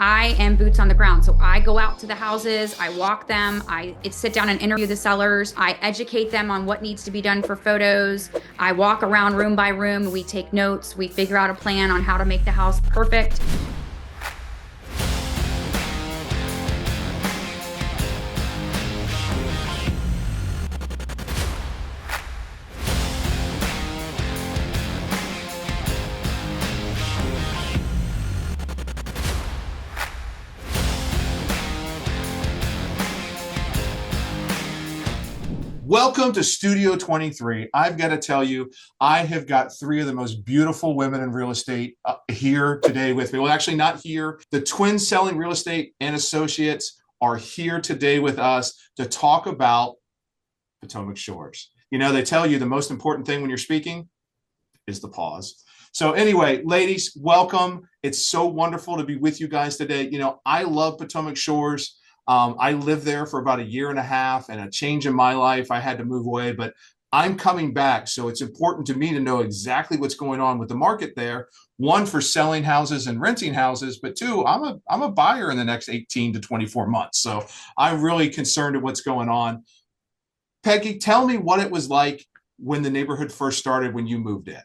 I am boots on the ground. So I go out to the houses, I walk them, sit down and interview the sellers, I educate them on what needs to be done for photos. I walk around room by room, we take notes, we figure out a plan on how to make the house perfect. Welcome to Studio 23. I've got to tell you, I have got three of the most beautiful women in real estate here today with me. Well, actually, not here. The Twin Selling Real Estate and Associates are here today with us to talk about Potomac Shores. You know, they tell you the most important thing when you're speaking is the pause. So anyway, ladies, welcome. It's so wonderful to be with you guys today. You know, I love Potomac Shores. I lived there for about a year and a half, and a change in my life, I had to move away, but I'm coming back. So it's important to me to know exactly what's going on with the market there. One, for selling houses and renting houses, but two, I'm a buyer in the next 18 to 24 months. So I'm really concerned at what's going on. Peggy, tell me what it was like when the neighborhood first started when you moved in.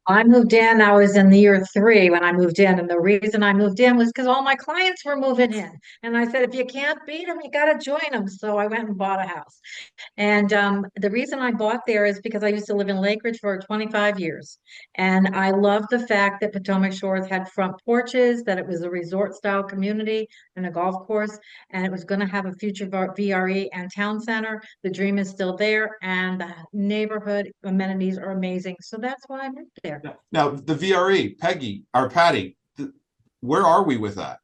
I moved in, I was in the year three when I moved in. And the reason I moved in was because all my clients were moving in. And I said, if you can't beat them, you got to join them. So I went and bought a house. And the reason I bought there is because I used to live in Lake Ridge for 25 years. And I love the fact that Potomac Shores had front porches, that it was a resort style community and a golf course, and it was going to have a future VRE and town center. The dream is still there, and the neighborhood amenities are amazing. So that's why I moved there. Now, the VRE, Peggy or Patty, where are we with that?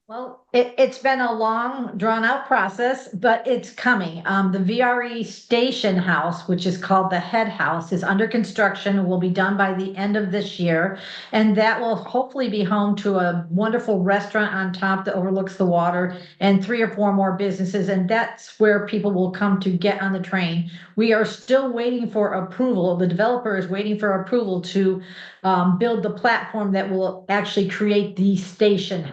Well, it's been a long, drawn out process, but it's coming. The VRE station house, which is called the head house, is under construction, will be done by the end of this year. And that will hopefully be home to a wonderful restaurant on top that overlooks the water and three or four more businesses. And that's where people will come to get on the train. We are still waiting for approval. The developer is waiting for approval to build the platform that will actually create the station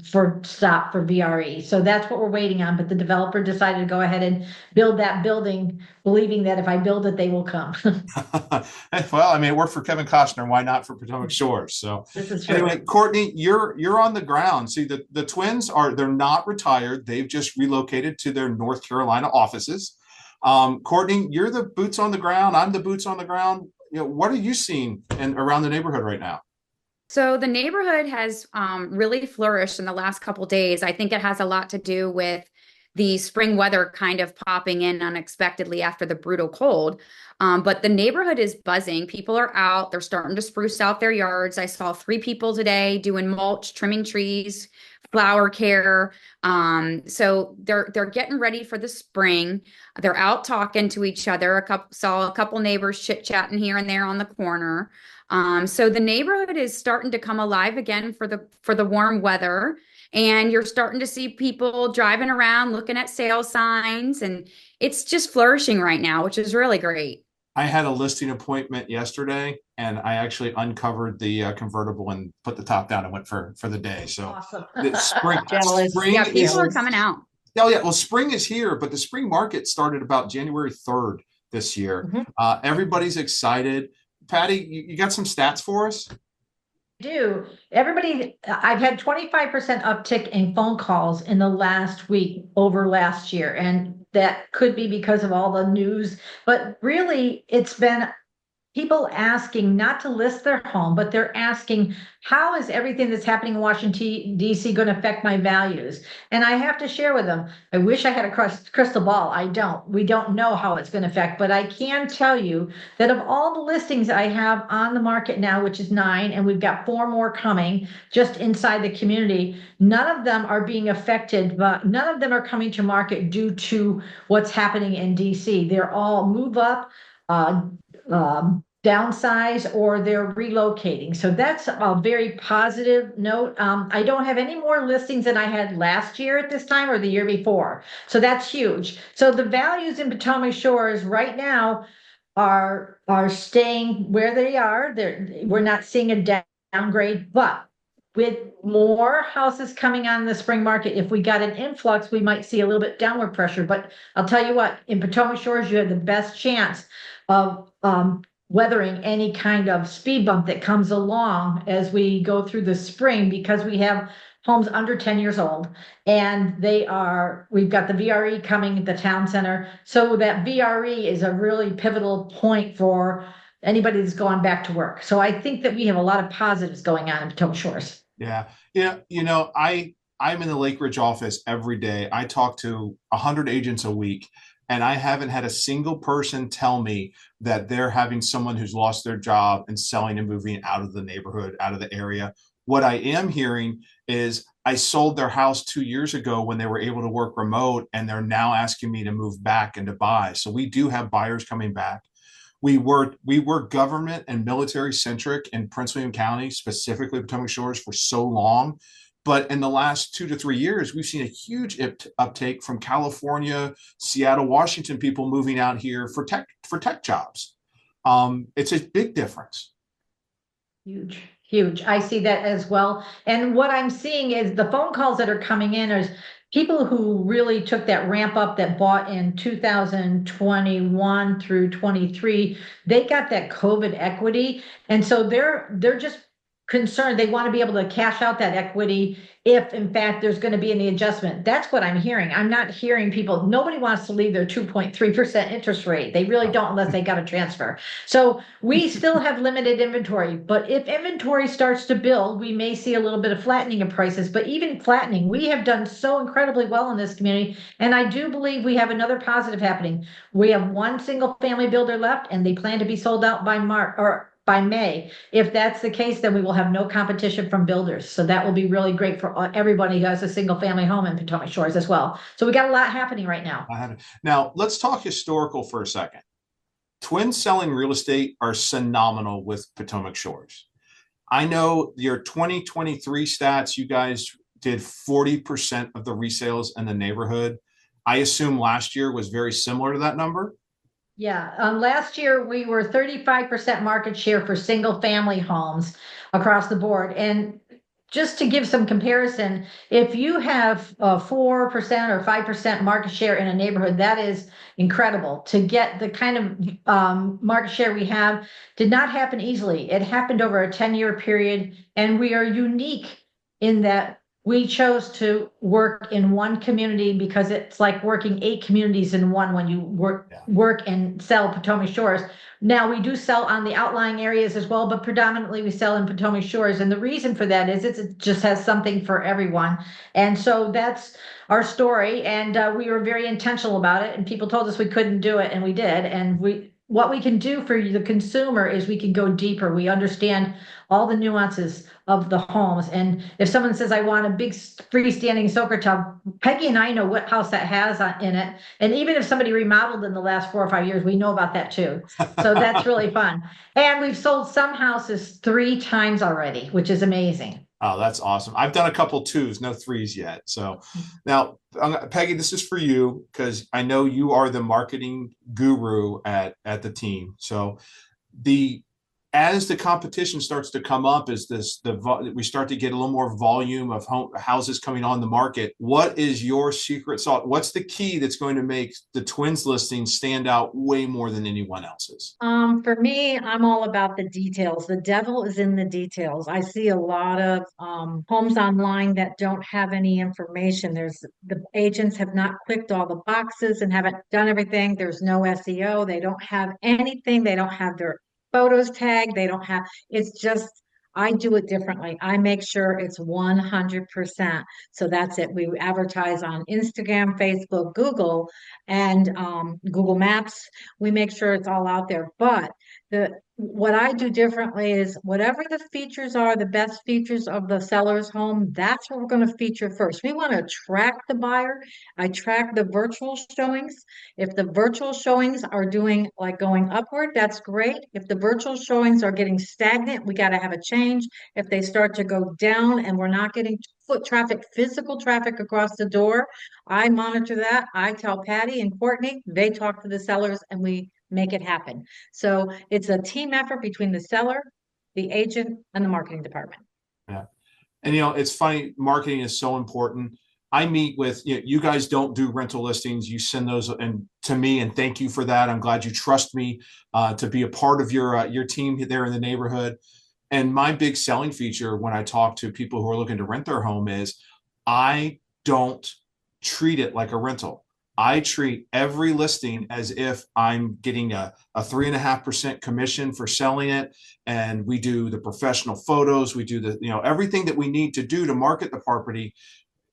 for stop for VRE. So that's what we're waiting on. But the developer decided to go ahead and build that building, believing that if I build it, they will come. Well, I mean, it worked for Kevin Costner. Why not for Potomac Shores? So This is true. anyway, Courtney, you're on the ground. See, the twins they're not retired. They've just relocated to their North Carolina offices. Courtney, you're the boots on the ground. I'm the boots on the ground. You know, what are you seeing around the neighborhood right now? So the neighborhood has really flourished in the last couple days. I think it has a lot to do with the spring weather kind of popping in unexpectedly after the brutal cold. But the neighborhood is buzzing. People are out. They're starting to spruce out their yards. I saw 3 people today doing mulch, trimming trees, flower care. So they're getting ready for the spring. They're out talking to each other. Saw a couple neighbors chit-chatting here and there on the corner. So the neighborhood is starting to come alive again for the warm weather, and you're starting to see people driving around looking at sale signs, and it's just flourishing right now, which is really great. I had a listing appointment yesterday, and I actually uncovered the convertible and put the top down and went for the day. So Awesome. the spring, Jealous. spring Yeah, is, people are coming out. oh yeah, well, spring is here, but the spring market started about January 3rd this year. Mhm. Everybody's excited. Patty, you got some stats for us? Do everybody, I've had 25% uptick in phone calls in the last week over last year, and that could be because of all the news, but really it's been people asking not to list their home, but they're asking, how is everything that's happening in Washington, D.C. going to affect my values? And I have to share with them, I wish I had a crystal ball. I don't. We don't know how it's going to affect, but I can tell you that of all the listings I have on the market now, which is 9, and we've got 4 more coming just inside the community, none of them are being affected, but none of them are coming to market due to what's happening in D.C. They're all move up, uh, downsize, or they're relocating. So that's a very positive note. I don't have any more listings than I had last year at this time or the year before. So that's huge. So the values in Potomac Shores right now are staying where they are. We're not seeing a downgrade, but with more houses coming on the spring market, if we got an influx, we might see a little bit downward pressure. But I'll tell you what, in Potomac Shores, you have the best chance of weathering any kind of speed bump that comes along as we go through the spring, because we have homes under 10 years old, and we've got the VRE coming at the town center. So that VRE is a really pivotal point for anybody that's going back to work. So I think that we have a lot of positives going on in Potomac Shores. Yeah. Yeah. I'm in the Lake Ridge office every day. I talk to 100 agents a week, and I haven't had a single person tell me that they're having someone who's lost their job and selling and moving out of the neighborhood, out of the area. What I am hearing is I sold their house 2 years ago when they were able to work remote, and they're now asking me to move back and to buy. So we do have buyers coming back. We were government and military centric in Prince William County, specifically Potomac Shores, for so long. But in the last 2 to 3 years, we've seen a huge uptake from California, Seattle, Washington people moving out here for tech jobs. It's a big difference. Huge, huge. I see that as well. And what I'm seeing is the phone calls that are coming in is people who really took that ramp up, that bought in 2021 through 23. They got that COVID equity. And so they're just concerned. They want to be able to cash out that equity if in fact there's going to be any adjustment. That's what I'm hearing. I'm not hearing people, nobody wants to leave their 2.3% interest rate. They really don't, unless they got a transfer. So we still have limited inventory, but if inventory starts to build, we may see a little bit of flattening of prices. But even flattening, we have done so incredibly well in this community. And I do believe we have another positive happening. We have one single family builder left, and they plan to be sold out by March or by May. If that's the case, then we will have no competition from builders. So that will be really great for everybody who has a single family home in Potomac Shores as well. So we got a lot happening right now. Now, let's talk historical for a second. Twin selling real estate are phenomenal with Potomac Shores. I know your 2023 stats, you guys did 40% of the resales in the neighborhood. I assume last year was very similar to that number. Yeah, last year we were 35% market share for single family homes across the board. And just to give some comparison, if you have 4% or 5% market share in a neighborhood, that is incredible. To get the kind of market share we have did not happen easily. It happened over a 10-year period, and we are unique in that we chose to work in one community, because it's like working 8 communities in one when you work and sell Potomac Shores. Now we do sell on the outlying areas as well, but predominantly we sell in Potomac Shores. And the reason for that is it just has something for everyone. And so that's our story. And we were very intentional about it. And people told us we couldn't do it, and we did. And what we can do for the consumer is we can go deeper. We understand all the nuances of the homes. And if someone says, I want a big freestanding soaker tub, Peggy and I know what house that has in it. And even if somebody remodeled in the last 4 or 5 years, we know about that too. So that's really fun. And we've sold some houses 3 times already, which is amazing. Oh, that's awesome. I've done a couple 2s, no 3s yet. So now, Peggy, this is for you, because I know you are the marketing guru at the team. So as the competition starts to come up, we start to get a little more volume of houses coming on the market. What is your secret sauce? What's the key that's going to make the Twins listing stand out way more than anyone else's? For me, I'm all about the details. The devil is in the details. I see a lot of homes online that don't have any information. The agents have not clicked all the boxes and haven't done everything. There's no SEO. They don't have anything. They don't have their photos tagged. They don't have, it's just, I do it differently. I make sure it's 100%. So that's it. We advertise on Instagram, Facebook, Google, and Google Maps. We make sure it's all out there. But what I do differently is whatever the features are, the best features of the seller's home, that's what we're going to feature first. We want to attract the buyer. I track the virtual showings. If the virtual showings are doing like going upward, that's great. If the virtual showings are getting stagnant, we got to have a change. If they start to go down and we're not getting foot traffic, physical traffic across the door, I monitor that. I tell Patty and Courtney, they talk to the sellers, and we make it happen. So it's a team effort between the seller, the agent, and the marketing department. Yeah. And it's funny, marketing is so important. I meet with you guys don't do rental listings. You send those and to me, and thank you for that. I'm glad you trust me to be a part of your team there in the neighborhood. And my big selling feature when I talk to people who are looking to rent their home is I don't treat it like a rental. I treat every listing as if I'm getting a 3.5% commission for selling it. And we do the professional photos. We do everything that we need to do to market the property.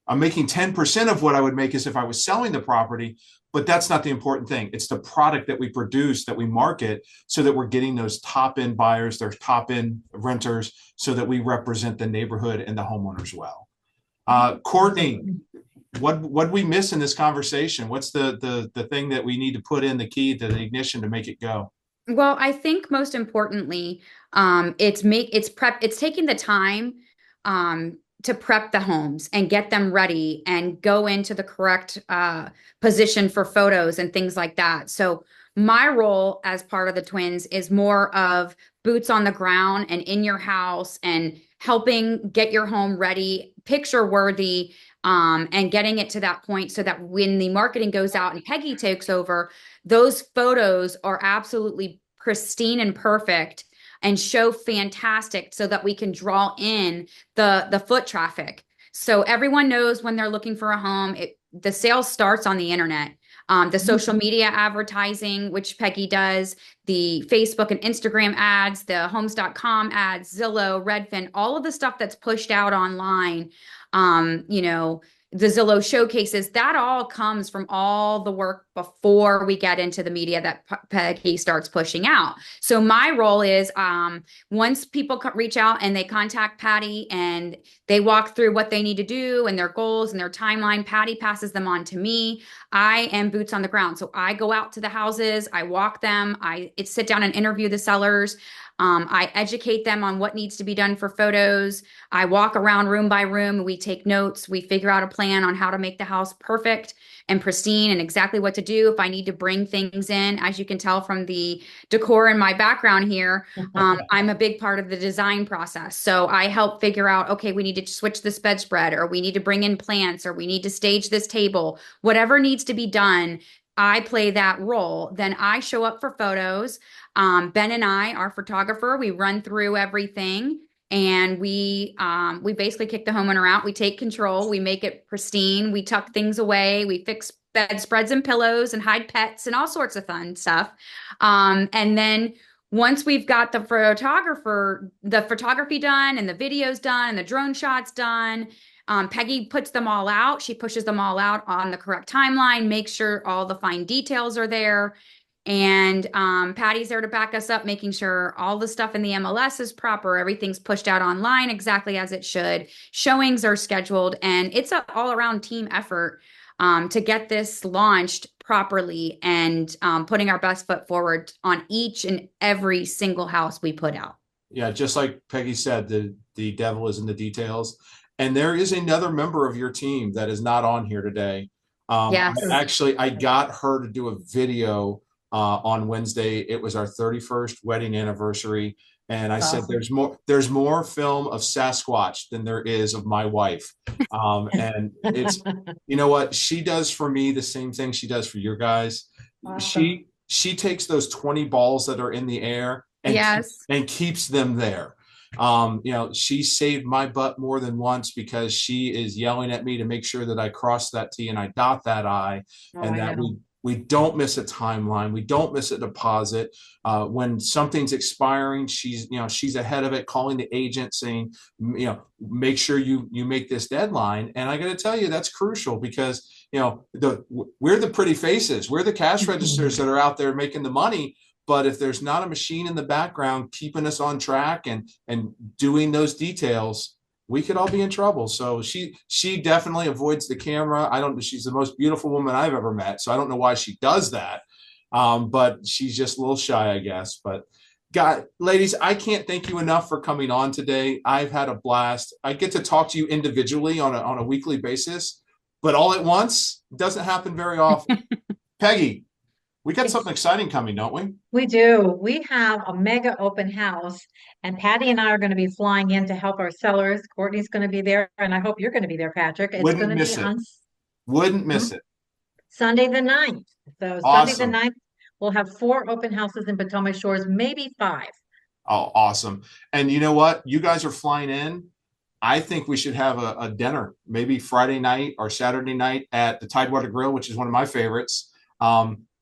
I'm making 10% of what I would make as if I was selling the property, but that's not the important thing. It's the product that we produce, that we market, so that we're getting those top end buyers, their top end renters, so that we represent the neighborhood and the homeowners well. Courtney, what we miss in this conversation? What's the thing that we need to put in the key to the ignition to make it go? Well, I think most importantly, it's taking the time to prep the homes and get them ready and go into the correct position for photos and things like that. So my role as part of the Twins is more of boots on the ground and in your house and helping get your home ready, picture worthy, and getting it to that point so that when the marketing goes out and Peggy takes over, those photos are absolutely pristine and perfect and show fantastic so that we can draw in the foot traffic. So everyone knows when they're looking for a home, the sales starts on the internet. The social media advertising, which Peggy does, the Facebook and Instagram ads, the homes.com ads, Zillow, Redfin, all of the stuff that's pushed out online, the Zillow showcases, that all comes from all the work before we get into the media that Peggy starts pushing out. So my role is once people reach out and they contact Patty and they walk through what they need to do and their goals and their timeline, Patty passes them on to me. I am boots on the ground. So I go out to the houses, I walk them, I sit down and interview the sellers. I educate them on what needs to be done for photos. I walk around room by room. We take notes. We figure out a plan on how to make the house perfect and pristine and exactly what to do. If I need to bring things in, as you can tell from the decor in my background here, I'm a big part of the design process. So I help figure out, okay, we need to switch this bedspread, or we need to bring in plants, or we need to stage this table, whatever needs to be done. I play that role. Then I show up for photos. Ben and I, our photographer, we run through everything and we basically kick the homeowner out. We take control. We make it pristine. We tuck things away. We fix bedspreads and pillows and hide pets and all sorts of fun stuff. And then once we've got the photography done and the videos done and the drone shots done, Peggy puts them all out. She pushes them all out on the correct timeline, makes sure all the fine details are there. And Patty's there to back us up, making sure all the stuff in the MLS is proper. Everything's pushed out online exactly as it should. Showings are scheduled. And it's an all-around team effort to get this launched properly and putting our best foot forward on each and every single house we put out. Yeah, just like Peggy said, the devil is in the details. And there is another member of your team that is not on here today. Yes. I got her to do a video on Wednesday. It was our 31st wedding anniversary. And I said, there's more film of Sasquatch than there is of my wife. And it's, you know what, she does for me the same thing she does for your guys. Awesome. She takes those 20 balls that are in the air and keeps them there. She saved my butt more than once because she is yelling at me to make sure that I cross that T and I dot that I, and that we don't miss a timeline. We don't miss a deposit. When something's expiring, she's ahead of it, calling the agent saying, make sure you make this deadline. And I got to tell you, that's crucial because, we're the pretty faces. We're the cash registers that are out there making the money. But if there's not a machine in the background keeping us on track and doing those details, we could all be in trouble. So she definitely avoids the camera. She's the most beautiful woman I've ever met. So I don't know why she does that. But she's just a little shy, I guess. But ladies, I can't thank you enough for coming on today. I've had a blast. I get to talk to you individually on a weekly basis, but all at once doesn't happen very often. Peggy, We got something exciting coming, don't we? We do. We have a mega open house, and Patty and I are going to be flying in to help our sellers. Courtney's going to be there, and I hope you're going to be there, Patrick. It's Wouldn't going to be miss it. on Wouldn't hmm, miss it. Sunday the 9th. So Sunday the Awesome. 9th, we'll have 4 open houses in Potomac Shores, maybe 5. Oh, awesome. And you know what? You guys are flying in. I think we should have a dinner, maybe Friday night or Saturday night at the Tidewater Grill, which is one of my favorites.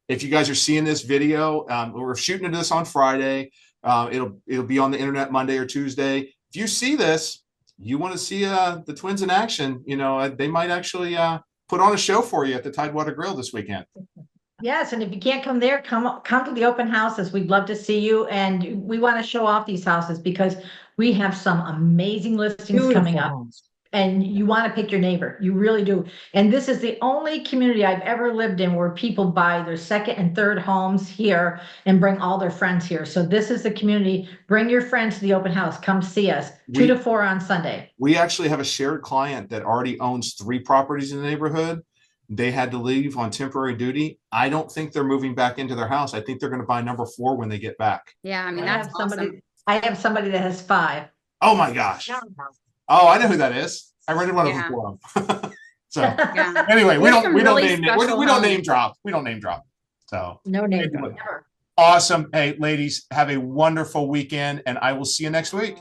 If you guys are seeing this video, we're shooting this on Friday. It'll be on the internet Monday or Tuesday. If you see this, you want to see the twins in action, they might actually put on a show for you at the Tidewater Grill this weekend. Yes, and if you can't come there, come to the open houses. We'd love to see you, and we want to show off these houses because we have some amazing listings coming up. homes. And you want to pick your neighbor. You really do. And this is the only community I've ever lived in where people buy their second and third homes here and bring all their friends here. So this is the community. Bring your friends to the open house. Come see us. 2 to 4 on Sunday. We actually have a shared client that already owns 3 properties in the neighborhood. They had to leave on temporary duty. I don't think they're moving back into their house. I think they're going to buy number 4 when they get back. Yeah, I mean, that's awesome. I have somebody that has 5. Oh my gosh. Oh, I know who that is. I rented one of them for them. So Yeah. anyway, we don't really name drop. We don't name drop. So No name. awesome. Hey, ladies, have a wonderful weekend, and I will see you next week.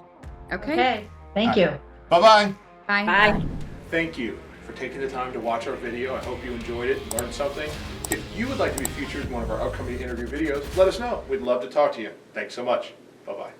Okay. Thank you. Bye-bye. Bye. Bye. Thank you for taking the time to watch our video. I hope you enjoyed it and learned something. If you would like to be featured in one of our upcoming interview videos, let us know. We'd love to talk to you. Thanks so much. Bye-bye.